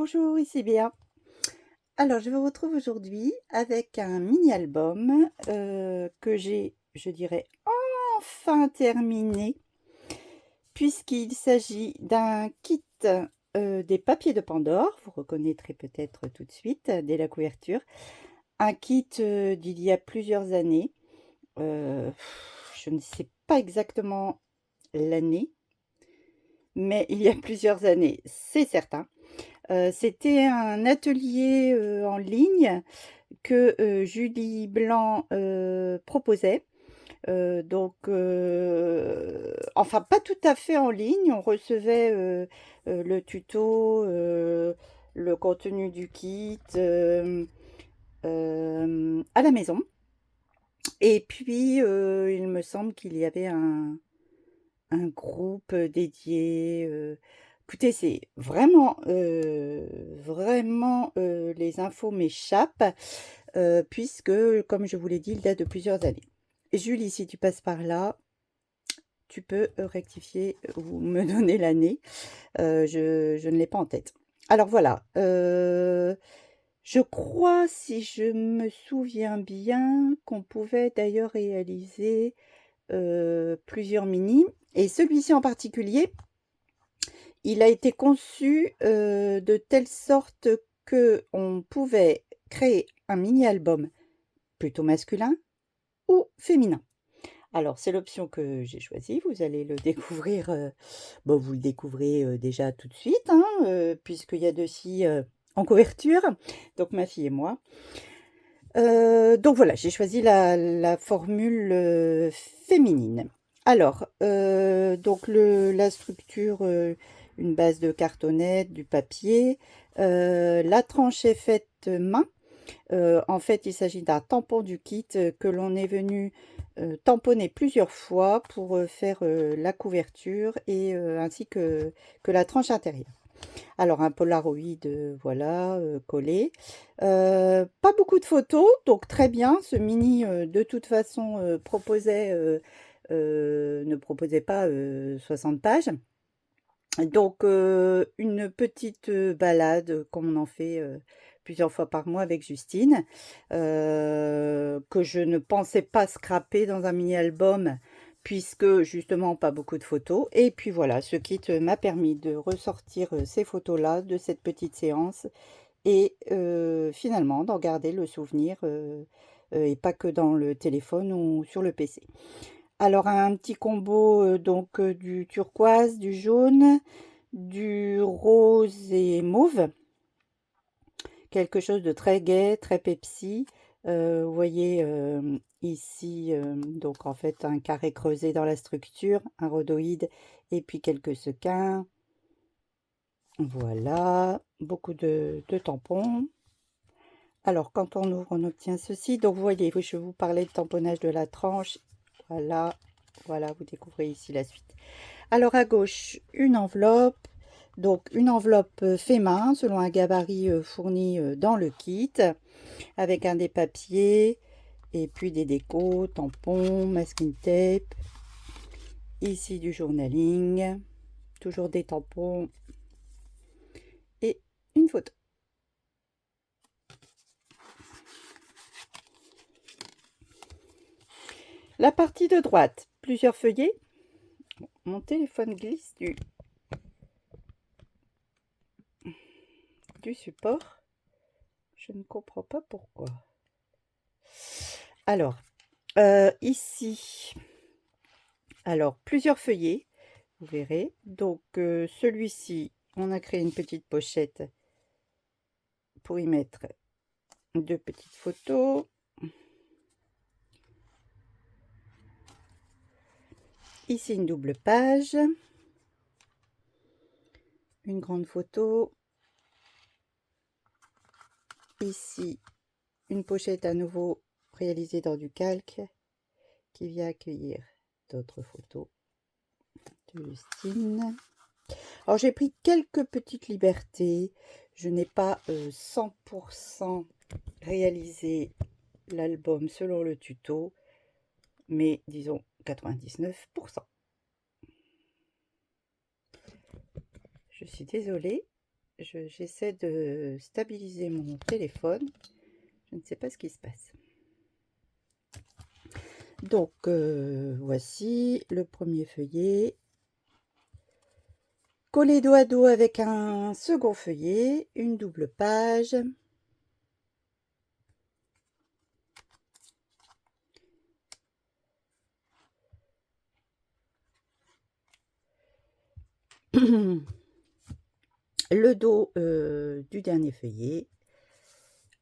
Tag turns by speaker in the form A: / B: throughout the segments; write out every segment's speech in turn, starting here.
A: Bonjour, ici Béa. Alors, je vous retrouve aujourd'hui avec un mini-album que j'ai, je dirais, enfin terminé, puisqu'il s'agit d'un kit des papiers de Pandore. Vous reconnaîtrez peut-être tout de suite dès la couverture. Un kit d'il y a plusieurs années. Euh, je ne sais pas exactement l'année, mais il y a plusieurs années, c'est certain. C'était un atelier en ligne que Julie Blanc proposait. Enfin, pas tout à fait en ligne. On recevait le tuto, le contenu du kit à la maison. Et puis, il me semble qu'il y avait un groupe dédié. Écoutez, c'est vraiment, vraiment, les infos m'échappent, puisque, comme je vous l'ai dit, il date de plusieurs années. Et Julie, si tu passes par là, tu peux rectifier ou me donner l'année. Je ne l'ai pas en tête. Alors voilà, je crois, si je me souviens bien, qu'on pouvait d'ailleurs réaliser plusieurs mini. Et celui-ci en particulier, il a été conçu de telle sorte que on pouvait créer un mini-album plutôt masculin ou féminin. Alors, c'est l'option que j'ai choisie. Vous allez le découvrir. Bon, vous le découvrez déjà tout de suite, hein, puisqu'il y a deux filles en couverture, donc ma fille et moi. Donc voilà, j'ai choisi la formule féminine. Alors, donc la structure, une base de cartonnette, du papier. La tranche est faite main. En fait, il s'agit d'un tampon du kit que l'on est venu tamponner plusieurs fois pour faire la couverture et ainsi que la tranche intérieure. Alors un Polaroid, voilà, collé. Pas beaucoup de photos, donc très bien. Ce mini, de toute façon, ne proposait pas 60 pages. Donc une petite balade comme on en fait plusieurs fois par mois avec Justine, que je ne pensais pas scraper dans un mini-album puisque justement pas beaucoup de photos. Et puis voilà, ce kit m'a permis de ressortir ces photos-là de cette petite séance et finalement d'en garder le souvenir et pas que dans le téléphone ou sur le PC. Alors un petit combo donc du turquoise, du jaune, du rose et mauve, quelque chose de très gai, très Pepsi. Vous voyez ici donc en fait un carré creusé dans la structure, un rhodoïde et puis quelques sequins. Voilà, beaucoup de tampons. Alors quand on ouvre, on obtient ceci. Donc vous voyez, je vous parlais de tamponnage de la tranche. Voilà, voilà, vous découvrez ici la suite. Alors à gauche, une enveloppe. Donc une enveloppe fait main selon un gabarit fourni dans le kit avec un des papiers et puis des décos, tampons, masking tape. Ici du journaling, toujours des tampons et une photo. La partie de droite, plusieurs feuillets. Mon téléphone glisse du support. Je ne comprends pas pourquoi. Alors, ici, alors plusieurs feuillets, vous verrez. Donc, celui-ci, on a créé une petite pochette pour y mettre deux petites photos. Ici, une double page. Une grande photo. Ici, une pochette à nouveau réalisée dans du calque qui vient accueillir d'autres photos de Justine. Alors j'ai pris quelques petites libertés. Je n'ai pas 100% réalisé l'album selon le tuto, mais disons 99%. Je suis désolée, j'essaie de stabiliser mon téléphone. Je ne sais pas ce qui se passe. Donc, voici le premier feuillet. Collé dos à dos avec un second feuillet, une double page. Le dos du dernier feuillet.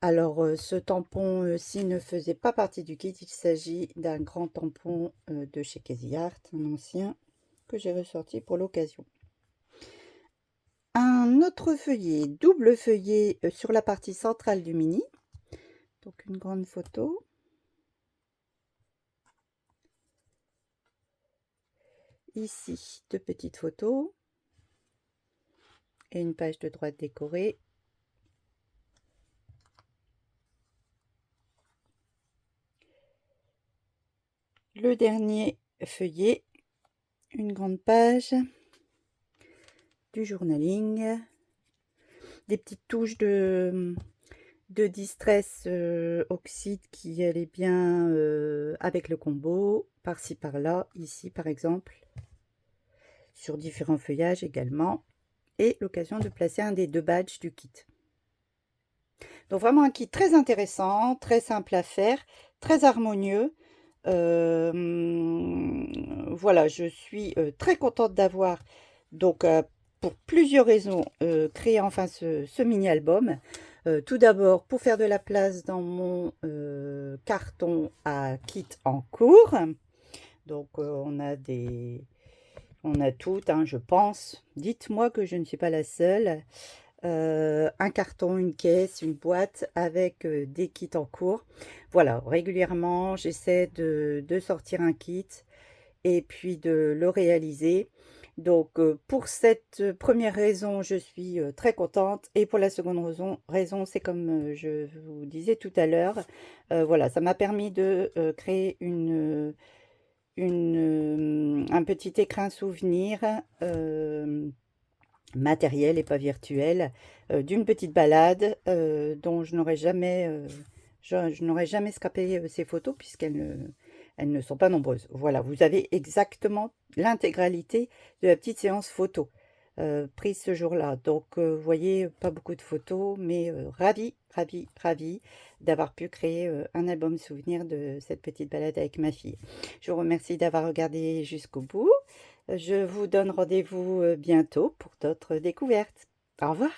A: Alors, ce tampon-ci ne faisait pas partie du kit. Il s'agit d'un grand tampon de chez Crazy Art, un ancien que j'ai ressorti pour l'occasion. Un autre feuillet, double feuillet sur la partie centrale du mini. Donc, une grande photo. Ici, deux petites photos. Et une page de droite décorée. Le dernier feuillet, une grande page, du journaling, des petites touches de distress oxyde qui allaient bien avec le combo, par-ci par-là, ici par exemple, sur différents feuillages également, et l'occasion de placer un des deux badges du kit. Donc vraiment un kit très intéressant, très simple à faire, très harmonieux. Voilà, je suis très contente d'avoir, donc pour plusieurs raisons, créé enfin ce mini-album. Tout d'abord, pour faire de la place dans mon carton à kit en cours. Donc, on a tout, hein, je pense. Dites-moi que je ne suis pas la seule. Un carton, une caisse, une boîte avec des kits en cours. Voilà, régulièrement, j'essaie de sortir un kit et puis de le réaliser. Donc, pour cette première raison, je suis très contente. Et pour la seconde raison, c'est comme je vous disais tout à l'heure. Voilà, ça m'a permis de créer un petit écrin souvenir matériel et pas virtuel, d'une petite balade dont je n'aurais jamais, je n'aurais jamais scrapé ces photos elles ne sont pas nombreuses. Voilà, vous avez exactement l'intégralité de la petite séance photo prise ce jour-là. Donc, vous voyez, pas beaucoup de photos, mais ravie d'avoir pu créer un album souvenir de cette petite balade avec ma fille. Je vous remercie d'avoir regardé jusqu'au bout. Je vous donne rendez-vous bientôt pour d'autres découvertes. Au revoir.